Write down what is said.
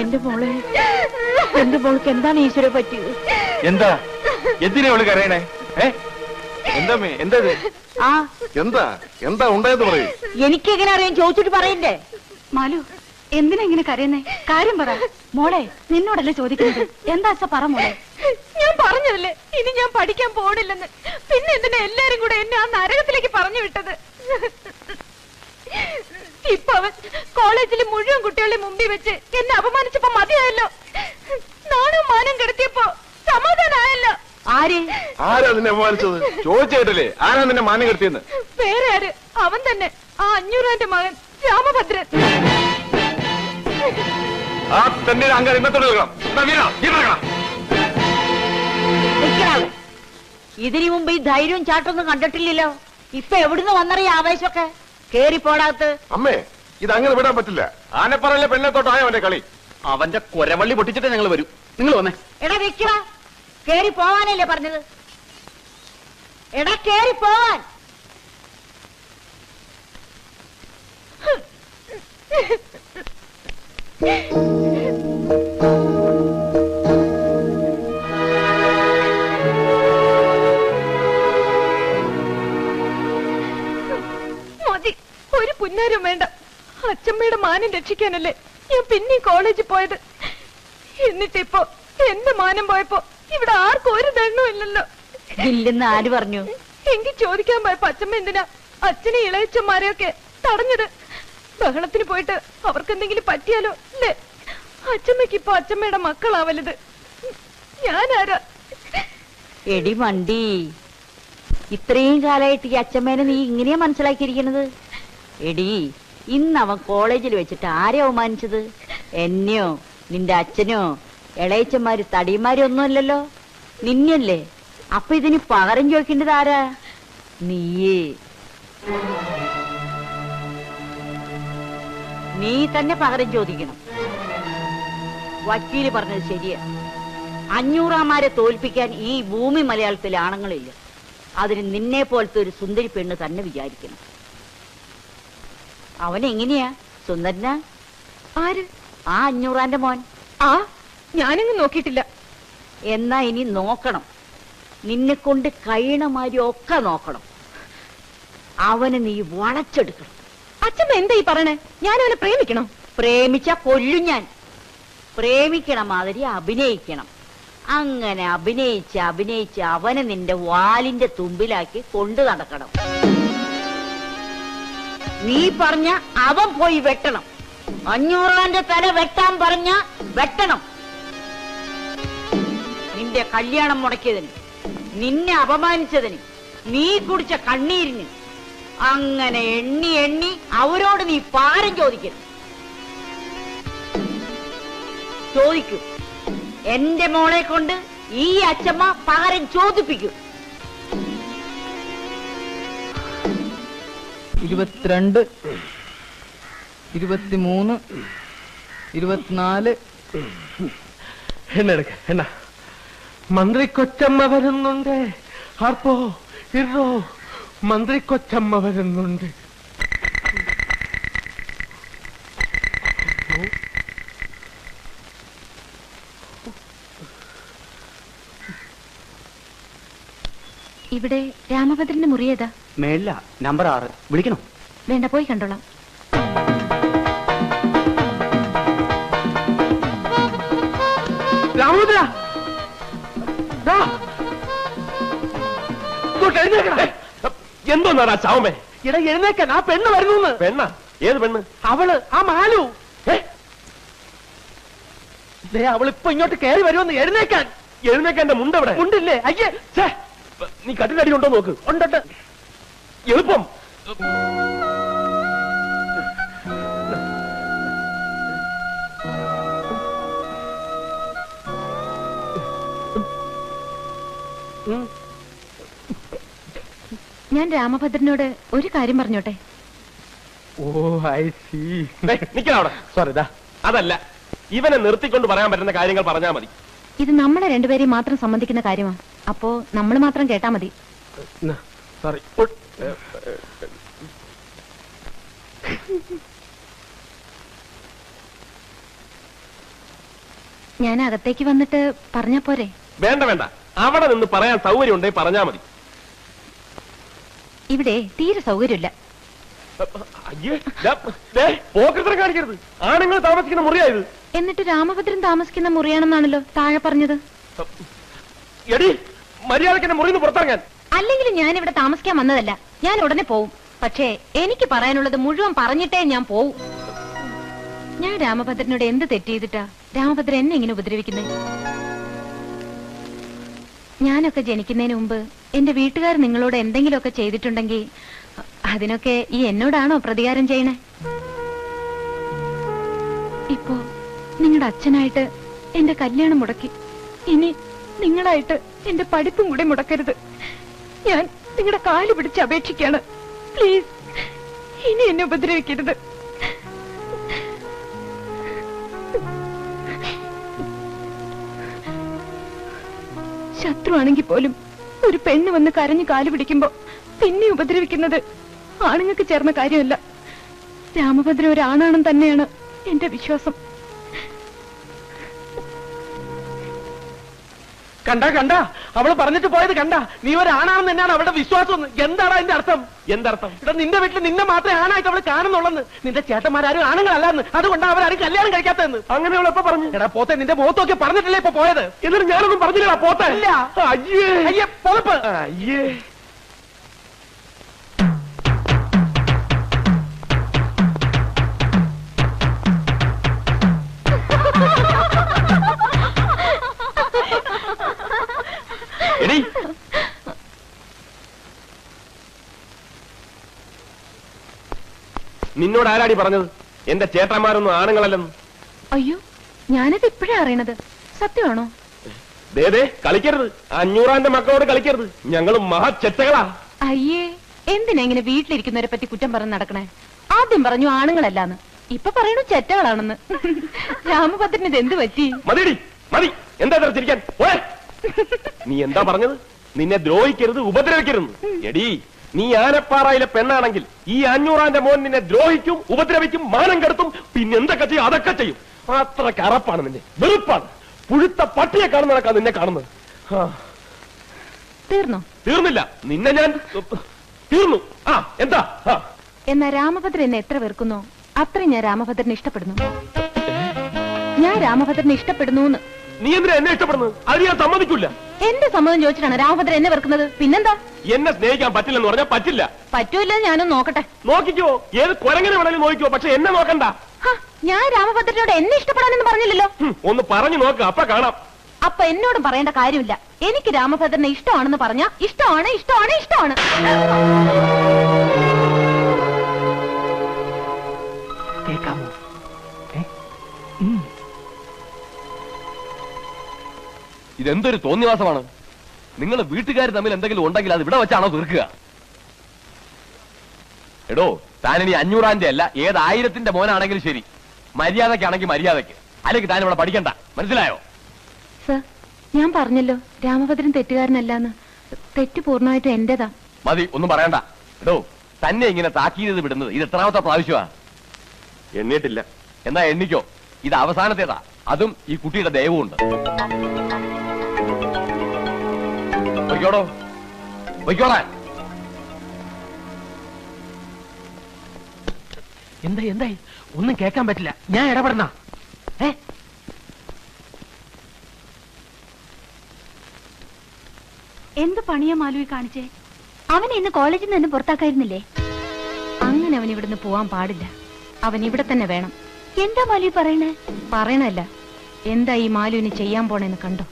എന്റെ മോളെ, എന്റെ മോൾക്ക് എന്താണ് ഈശ്വര പറ്റിയത്? എന്താ എന്തിനാ അവള് കരയണേ? എന്താ എന്താ എന്താ എന്താ ഉണ്ടായെന്ന് പറയൂ. എനിക്കെങ്ങനെ അറിയാൻ? ചോദിച്ചിട്ട് പറയണ്ടേ? മാലു, എന്തിനാ ഇങ്ങനെ കരയുന്നേ? കാര്യം പറ മോളെ. നിന്നോടല്ലേ ചോദിക്കുന്നത്? എന്താ അച്ഛ പറ മോളെ. ഞാൻ പറഞ്ഞതല്ലേ ഇനി ഞാൻ പഠിക്കാൻ പോണില്ലെന്ന്. പിന്നെ എന്തിനാ എല്ലാരും കൂടെ എന്നെ ആ നരകത്തിലേക്ക് പറഞ്ഞു വിട്ടത്? ഇപ്പൊ അവൻ കോളേജിലെ മുഴുവൻ കുട്ടികളുടെ മുമ്പിൽ വെച്ച് എന്നെ അപമാനിച്ചപ്പോ മതിയായല്ലോ. നാണും മാനം കെടുത്തിയപ്പോ സമാധാനമായല്ലോ. ആരാ നിന്നെ അപമാനിച്ചത്? ചോദിച്ചേട്ടല്ലേ ആരാ നിന്നെ മാനം കെടുത്തിയെന്ന്? വേറെ ആര്? അവൻ തന്നെ, ആ 500 മകൻ രാമഭദ്രൻ. ആ തന്നെ അങ്കാരം ഇന്നത്തോട് ഇതിനു മുമ്പ് ഈ ധൈര്യവും ചാട്ടൊന്നും കണ്ടിട്ടില്ലല്ലോ. ഇപ്പൊ എവിടുന്ന് വന്നറിയ ആവേശമൊക്കെ? കേറി പോടാത്ത്. അമ്മേ, ഇത് അങ്ങനെ വിടാൻ പറ്റില്ല. ആനപ്പറയിലെ പെണ്ണത്തോട്ടായ അവന്റെ കളി. അവന്റെ കൊരവള്ളി പൊട്ടിച്ചിട്ട് ഞങ്ങൾ വരും. നിങ്ങൾ വന്നേ. എടാ വെക്കടാ, കേറി പോവാനല്ലേ പറഞ്ഞത്? എടാ കേറി പോവാൻ. മതി, ഒരു പുന്നാരും വേണ്ട. അച്ഛമ്മയുടെ മാനം രക്ഷിക്കാനല്ലേ ഞാൻ പിന്നെ കോളേജിൽ പോയത്. എന്നിട്ടിപ്പോ എന്റെ മാനം പോയപ്പോ ഇവിടെ ആർക്കും ഒരു ദണ്ണവും ഇല്ലല്ലോ. ഇല്ലെന്ന് ആര് പറഞ്ഞു? എങ്കിൽ ചോദിക്കാൻ പോയപ്പോ അച്ഛമ്മ എന്തിനാ അച്ഛനെ ഇളയച്ചന്മാരെയൊക്കെ തടഞ്ഞത്? ബഹളത്തിന് പോയിട്ട് അവർക്ക് എന്തെങ്കിലും പറ്റിയാലോ അല്ലേ? അച്ഛമ്മക്ക് ഇപ്പൊ അച്ഛമ്മയുടെ മക്കളാവല്ലത്. ഞാനാരാ? എടി മണ്ടി, ഇത്രയും കാലമായിട്ട് ഈ അച്ഛമ്മേനെ നീ ഇങ്ങനെയാ മനസ്സിലാക്കിയിരിക്കണത്? എടി, ഇന്ന് അവൻ കോളേജിൽ വെച്ചിട്ട് ആരെ അവമാനിച്ചത്? എന്നെയോ നിന്റെ അച്ഛനോ ഇളയച്ചന്മാര് തടിയന്മാരും ഒന്നുമല്ലല്ലോ, നിന്നല്ലേ. അപ്പൊ ഇതിന് പകരം ചോദിക്കേണ്ടത് ആരാ? നീയേ. നീ തന്നെ പകരം ചോദിക്കണം. വക്കീല് പറഞ്ഞത് ശരിയാ. 500 തോൽപ്പിക്കാൻ ഈ ഭൂമി മലയാളത്തിൽ ആണുങ്ങളില്ല. അതിന് നിന്നെ പോലത്തെ ഒരു സുന്ദരി പെണ്ണ് തന്നെ വിചാരിക്കണം. അവനെങ്ങനെയാ? സുന്ദരനാ? ആര്? ആ 500 മോൻ. ആ, ഞാനങ്ങ് നോക്കിയിട്ടില്ല. എന്നാ ഇനി നോക്കണം. നിന്നെ കൊണ്ട് കഴിയണമാതിരി ഒക്കെ നോക്കണം. അവനെ നീ വളച്ചെടുക്കണം. അച്ഛമ്മ എന്താ ഈ പറയണേ? ഞാൻ അവനെ പ്രേമിക്കണോ? പ്രേമിച്ച കൊല്ലും ഞാൻ. പ്രേമിക്കണ മാതിരി അഭിനയിക്കണം. അങ്ങനെ അഭിനയിച്ച് അഭിനയിച്ച് അവനെ നിന്റെ വാലിന്റെ തുമ്പിലാക്കി കൊണ്ടു നടക്കണം. നീ പറഞ്ഞ അവൻ പോയി വെട്ടണം. 500 തല വെട്ടാൻ പറഞ്ഞ വെട്ടണം. നിന്റെ കല്യാണം മുടക്കിയതിന്, നിന്നെ അപമാനിച്ചതിന്, നീ കുടിച്ച കണ്ണീരിന്, അങ്ങനെ എണ്ണി എണ്ണി അവരോട് നീ പാരം ചോദിക്കണം. ചോദിക്കൂ. എന്റെ മോളെ കൊണ്ട് ഈ അച്ഛമ്മ പകരം ചോദിപ്പിക്കും. 22, 23, 24. എണ്ണെടുക്ക എണ്ണ. മന്ത്രി കൊച്ചമ്മ വരുന്നുണ്ട്. ആർപ്പോ ഇറോ, മന്ത്രി കൊച്ചമ്മ വരുന്നുണ്ട്. ഇവിടെ രാമഭദ്രന്റെ മുറി ഏതാ? മേളില, നമ്പർ 6. വിളിക്കണോ? വേണ്ട, പോയി കണ്ടോളാം. രാമഭദ്ര, എന്തോന്നാ ചാവമേ? ഇട എഴുന്നേക്കാൻ. ആ പെണ്ണ് വരുന്നു. പെണ്ണ? ഏത് പെണ്ണ്? അവള്, ആ മാലു. അവളിപ്പോ ഇങ്ങോട്ട് കയറി വരുമെന്ന്. എഴുന്നേക്കാൻ. എഴുന്നേക്കാൻ. എന്റെ മുണ്ടവിടെ മുണ്ടില്ലേ? അയ്യേ, നീ കട്ടിലടി ഉണ്ടോ നോക്ക്. ഉണ്ടോട്ട്. എളുപ്പം. ഞാൻ രാമഭദ്രനോട് ഒരു കാര്യം പറഞ്ഞോട്ടെ? ഓ, ഐ സീ. നിക്കവിടെ. സോറി, അതല്ല, ഇവനെ നിർത്തിക്കൊണ്ട് പറയാൻ പറ്റുന്ന കാര്യങ്ങൾ പറഞ്ഞാൽ മതി. ഇത് നമ്മളെ രണ്ടുപേരെയും മാത്രം സംബന്ധിക്കുന്ന കാര്യമാണ്. അപ്പോ നമ്മൾ മാത്രം കേട്ടാ മതി. സോറി. ഞാൻ അകത്തേക്ക് വന്നിട്ട് പറഞ്ഞാ പോരെ? വേണ്ട വേണ്ട, അവിടെ നിന്ന് പറയാൻ സൗകര്യം ഉണ്ടെങ്കിൽ പറഞ്ഞാ മതി. ഇവിടെ തീരെ സൗകര്യമില്ല. അയ്യേ, പോക്കറ്റിനെ കാണിക്കരുത്. ആണുങ്ങൾ താമസിക്കുന്ന മുറിയായത്. എന്നിട്ട് രാമഭദ്രൻ താമസിക്കുന്ന മുറിയാണെന്നാണല്ലോ താഴെ പറഞ്ഞത്. എടി, മര്യാദക്ക് എന്നെ മുറിന്ന് പുറത്തിറങ്ങാൻ. അല്ലെങ്കിൽ ഞാൻ ഇവിടെ താമസിക്കാൻ വന്നതല്ല. ഞാൻ ഉടനെ പോവും. പക്ഷേ എനിക്ക് പറയാനുള്ളത് മുഴുവൻ പറഞ്ഞിട്ടേ ഞാൻ പോവും. ഞാൻ രാമഭദ്രനോട് എന്ത് തെറ്റ് ചെയ്തിട്ടാ രാമഭദ്രൻ എന്നെ ഇങ്ങനെ ഉപദ്രവിക്കുന്നത്? ഞാനൊക്കെ ജനിക്കുന്നതിന് മുമ്പ് എന്റെ വീട്ടുകാർ നിങ്ങളോട് എന്തെങ്കിലുമൊക്കെ ചെയ്തിട്ടുണ്ടെങ്കിൽ അതിനൊക്കെ ഈ എന്നോടാണോ പ്രതികാരം ചെയ്യണേ? ഇപ്പോ നിങ്ങളുടെ അച്ഛനായിട്ട് എന്റെ കല്യാണം മുടക്കി. ഇനി നിങ്ങളായിട്ട് എന്റെ പഠിപ്പും കൂടെ മുടക്കരുത്. ഞാൻ നിങ്ങളുടെ കാല് പിടിച്ച് അപേക്ഷിക്കാണ്. പ്ലീസ്, ഇനി എന്നെ ഉപദ്രവിക്കരുത്. ശത്രുവാണെങ്കിൽ പോലും ഒരു പെണ്ണ് വന്ന് കരഞ്ഞു കാല് പിടിക്കുമ്പോ പിന്നെ ഉപദ്രവിക്കുന്നത് ആണുങ്ങൾക്ക് ചേർന്ന കാര്യമല്ല. രാമഭദ്രൻ ഒരാണാണെന്ന് തന്നെയാണ് എന്റെ വിശ്വാസം. കണ്ട അവള് പറഞ്ഞിട്ട് പോയത് കണ്ട. നീ ഒരാണാണെന്ന് തന്നെയാണ് അവളുടെ വിശ്വാസം. എന്താണ് അതിന്റെ അർത്ഥം? എന്തർത്ഥം? ഇവിടെ നിന്റെ വീട്ടിൽ നിന്നെ മാത്രമേ ആണായിട്ട് അവള് കാണുന്നുള്ളെന്ന്. നിന്റെ ചേട്ടന്മാരും ആണുങ്ങളല്ലെന്ന്. അതുകൊണ്ടാണ് അവരാരും കല്യാണം കഴിക്കാത്തതെന്ന്. അങ്ങനെ അവൾ എപ്പോ പറഞ്ഞു? എടാ പോത്തെ, നിന്റെ മുഖത്തൊക്കെ പറഞ്ഞിട്ടില്ലേ ഇപ്പൊ പോയത്? എന്നിട്ട് ഞാനൊന്നും പറഞ്ഞില്ലടാ പോത്തെ. ഇല്ല. അയ്യേ അയ്യേ പൊളപ്പ്. അയ്യേ, നിന്നോട് ആരാടി പറഞ്ഞത് എന്റെ ചേട്ടന്മാരൊന്നും ആണുങ്ങളല്ലെന്ന്? അയ്യോ, ഞാനത് ഇപ്പോഴേ അറിയണത്. സത്യമാണോ? ദേ കളിക്കരുത്. 500 മക്കളോട് കളിക്കരുത്. ഞങ്ങളും മഹാ ചെറ്റകളാ. അയ്യേ, എന്തിനാ ഇങ്ങനെ വീട്ടിലിരിക്കുന്നവരെ പറ്റി കുറ്റം പറഞ്ഞ് നടക്കണേ? ആദ്യം പറഞ്ഞു ആണുങ്ങളല്ലാന്ന്, ഇപ്പൊ പറയണു ചെറ്റകളാണെന്ന്. രാമഭദ്രന് ഇത് എന്ത് പറ്റി? മതിടി മതി. എന്താ ചിരിക്കാൻ? നീ എന്താ പറഞ്ഞത്? നിന്നെ ദ്രോഹിക്കരുത്, ഉപദ്രവിക്കരുത്. എടീ, നീ ആനപ്പാറയിലെ പെണ്ണാണെങ്കിൽ ഈ 500 മോൻ നിന്നെ ദ്രോഹിക്കും, ഉപദ്രവിക്കും, മാനം കെടുത്തും, പിന്നെ എന്തൊക്കെ ചെയ്യും? അതൊക്കെ ചെയ്യും. അത്ര കറപ്പാണ് നിന്നെ. വെറുപ്പാണ്. പുഴുത്ത പട്ടിയെ കാണുന്നതൊക്കെ നിന്നെ കാണുന്നത്. തീർന്നോ? തീർന്നില്ല. നിന്നെ ഞാൻ തീർന്നു. എന്താ? എന്നാ രാമഭദ്രൻ എന്നെ എത്ര വെറുക്കുന്നോ അത്രയും ഞാൻ രാമഭദ്രനെ ഇഷ്ടപ്പെടുന്നു. ഞാൻ രാമഭദ്രനെ ഇഷ്ടപ്പെടുന്നു. നീ എന്തിനാ എന്നെ ഇഷ്ടപ്പെടുന്നത്? അത് ഞാൻ സമ്മതിക്കില്ല. എന്റെ സമ്മതം ചോദിച്ചിട്ടാണ് രാമഭദ്രൻ എന്നെ വെറുക്കുന്നത്. പിന്നെന്താ? എന്നെ സ്നേഹിക്കാൻ പറ്റില്ലെന്ന് പറഞ്ഞാൽ പറ്റില്ല. പറ്റൂല്ല, ഞാനൊന്ന് നോക്കട്ടെ. നോക്കിക്കോ, ഏത് കുരങ്ങനെ വേണമെങ്കിലും നോക്കിക്കോ, പക്ഷെ എന്നെ നോക്കണ്ട. ഞാൻ രാമഭദ്രനോട് എന്നെ ഇഷ്ടപ്പെടാനെന്ന് പറഞ്ഞില്ലല്ലോ. ഒന്ന് പറഞ്ഞു നോക്ക്, അപ്പൊ കാണാം. അപ്പൊ എന്നോടും പറയേണ്ട കാര്യമില്ല. എനിക്ക് രാമഭദ്രനെ ഇഷ്ടമാണെന്ന് പറഞ്ഞാ ഇഷ്ടമാണ്, ഇഷ്ടമാണ്, ഇഷ്ടമാണ്. കേൾക്കാമോ? ഇതെന്തൊരു തോന്നിവാസമാണ്. നിങ്ങൾ വീട്ടുകാർ തമ്മിൽ എന്തെങ്കിലും ഉണ്ടെങ്കിൽ അത് ഇവിടെ വെച്ചാണോ തീർക്കുക? എടോ, താനിനി 500 അല്ല, ഏത് 1000 മോനാണെങ്കിലും ശരി, മര്യാദക്കാണെങ്കിൽ മര്യാദക്ക്, അല്ലെങ്കിൽ താൻ ഇവിടെ പഠിക്കണ്ട. മനസ്സിലായോ? സർ, ഞാൻ പറഞ്ഞല്ലോ രാമഭദ്രൻ തെറ്റുകാരനല്ലാന്ന്. തെറ്റ് പൂർണ്ണമായിട്ടും എന്റേതാ. മതി, ഒന്നും പറയണ്ട. എടോ, തന്നെ ഇങ്ങനെ താക്കീത് വിടുന്നത് ഇത് എത്രാമത്തെ പ്രാവശ്യമാ? എണ്ണിട്ടില്ല. എന്നാ എണ്ണിക്കോ. ഇത് അവസാനത്തേതാ. അതും ഈ കുട്ടിയുടെ ദയവുമുണ്ട്. പൊയ്ക്കോടോ, പൊയ്ക്കോളാൻ. എന്തായി? ഒന്നും കേൾക്കാൻ പറ്റില്ല. ഞാൻ ഇടപെടണ? എന്ത് പണിയാ മാലുവി കാണിച്ചേ? അവനെ ഇന്ന് കോളേജിൽ നിന്ന് പുറത്താക്കായിരുന്നില്ലേ? അങ്ങനെ അവൻ ഇവിടുന്ന് പോവാൻ പാടില്ല. അവൻ ഇവിടെ തന്നെ വേണം. എന്താ മാലുവി പറയണേ? പറയണല്ല, എന്താ ഈ മാലുവിന് ചെയ്യാൻ പോണെന്ന് കണ്ടോ?